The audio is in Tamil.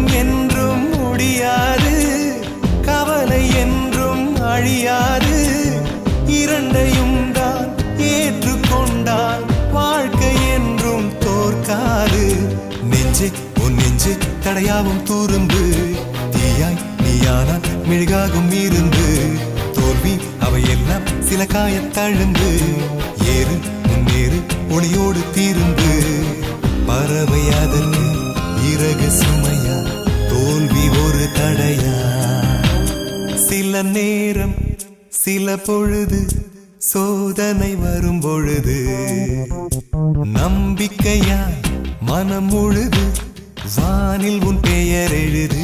துன்பம் என்றும் முடியாது, கவலை என்றும் அழியாது. இரண்டையும் தான் ஏற்றுக்கொண்டால் வாழ்க்கை என்றும் தோற்காது. நெஞ்சே உன் நெஞ்சே தடையாவும் துரும்பு, தீயாய் நீயானால் மெழுகாகும் இருந்து. தோல்வி அவையெல்லாம் சில காயத்தழும்பு, ஏறு முன்னேறு ஒளியோடு தீருந்து. பறவை அதற்கு இறகு சுமையா, தோல்வி ஒரு தடையா. சில நேரம் சில பொழுது சோதனை வரும் பொழுது, நம்பிக்கையா மனம் முழுது வானில் உன் பெயர் எழுது.